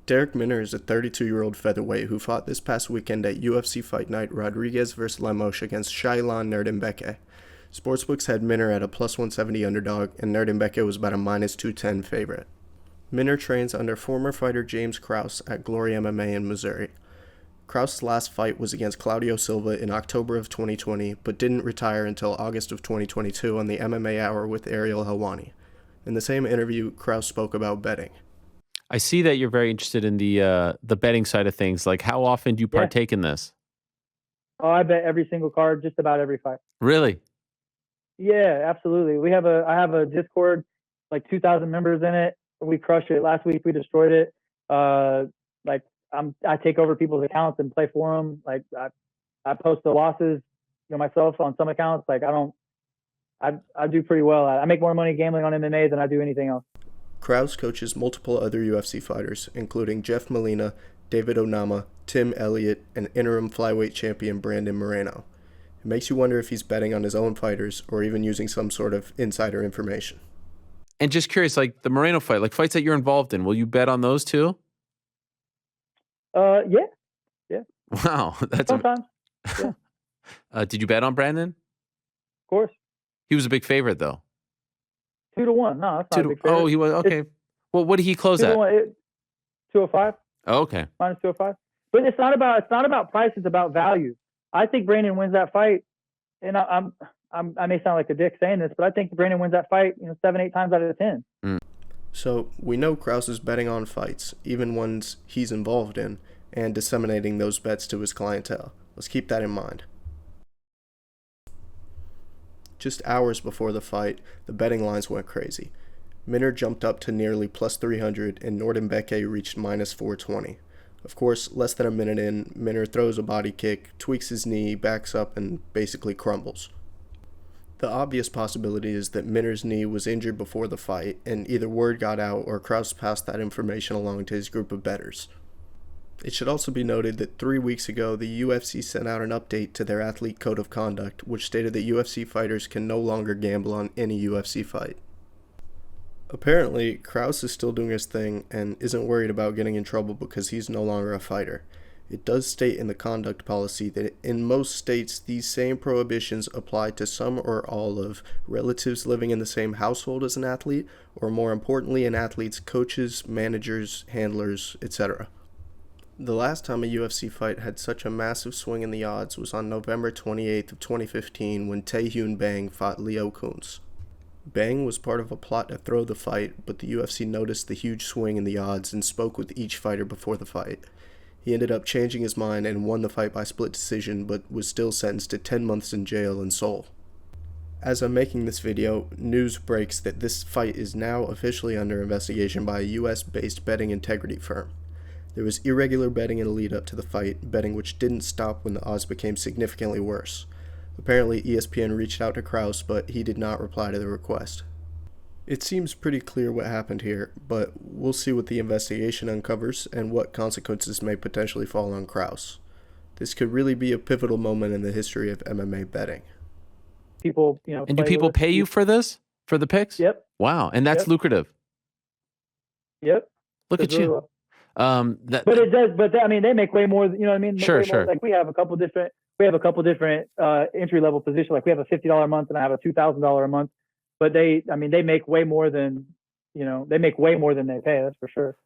Darrick Minner is a 32-year-old featherweight who fought this past weekend at UFC Fight Night Rodriguez vs. Lemos against Shayilan Nuerdanbieke. Sportsbooks had Minner at a plus 170 underdog, and Nuerdanbieke was about a minus 210 favorite. Minner trains under former fighter James Krause at Glory MMA in Missouri. Krause's last fight was against Claudio Silva in October of 2020, but didn't retire until August of 2022 on the MMA Hour with Ariel Helwani. In the same interview, Krause spoke about betting. I see that you're very interested in the betting side of things. Like, how often do you partake in this? Oh, I bet every single card, just about every fight. Really? Yeah, absolutely. I have a Discord, like 2,000 members in it. We crushed it. Last week we destroyed it. I take over people's accounts and play for them. Like I post the losses, myself on some accounts. Like I do pretty well. I make more money gambling on MMA than I do anything else. Krause coaches multiple other UFC fighters, including Jeff Molina, David Onama, Tim Elliott, and interim flyweight champion Brandon Moreno. It makes you wonder if he's betting on his own fighters or even using some sort of insider information. And just curious, like the Moreno fight, like fights that you're involved in, will you bet on those too? Yeah. Wow, that's sometimes. Yeah. Did you bet on Brandon? Of course. He was a big favorite, though. 2-1. No, that's not a big favorite. Oh, he was okay. Well, what did he close at? 205. Oh, okay. Minus 205. But it's not about price. It's about value. I think Brandon wins that fight, and I may sound like a dick saying this, but I think Brandon wins that fight, 7-8 times out of 10. So we know Krause is betting on fights, even ones he's involved in, and disseminating those bets to his clientele. Let's keep that in mind. Just hours before the fight, the betting lines went crazy. Minner jumped up to nearly plus 300, and Nuerdanbieke reached minus 420. Of course, less than a minute in, Minner throws a body kick, tweaks his knee, backs up, and basically crumbles. The obvious possibility is that Minner's knee was injured before the fight, and either word got out or Krause passed that information along to his group of bettors. It should also be noted that 3 weeks ago, the UFC sent out an update to their athlete code of conduct, which stated that UFC fighters can no longer gamble on any UFC fight. Apparently, Krause is still doing his thing and isn't worried about getting in trouble because he's no longer a fighter. It does state in the conduct policy that in most states, these same prohibitions apply to some or all of relatives living in the same household as an athlete, or more importantly, an athlete's coaches, managers, handlers, etc. The last time a UFC fight had such a massive swing in the odds was on November 28th of 2015 when Tae-Hyun Bang fought Leo Kuntz. Bang was part of a plot to throw the fight, but the UFC noticed the huge swing in the odds and spoke with each fighter before the fight. He ended up changing his mind and won the fight by split decision, but was still sentenced to 10 months in jail in Seoul. As I'm making this video, news breaks that this fight is now officially under investigation by a US-based betting integrity firm. There was irregular betting in the lead up to the fight, betting which didn't stop when the odds became significantly worse. Apparently, ESPN reached out to Krause, but he did not reply to the request. It seems pretty clear what happened here, but we'll see what the investigation uncovers and what consequences may potentially fall on Krause. This could really be a pivotal moment in the history of MMA betting. People, And do people pay you for this? For the picks? Yep. Wow, and that's lucrative. Yep. Look at you. But it does. But they make way more. You know what I mean? Sure. Like we have a couple different entry level positions. Like we have a $50 a month, and I have a $2,000 a month. But they make way more than they make way more than they pay. That's for sure.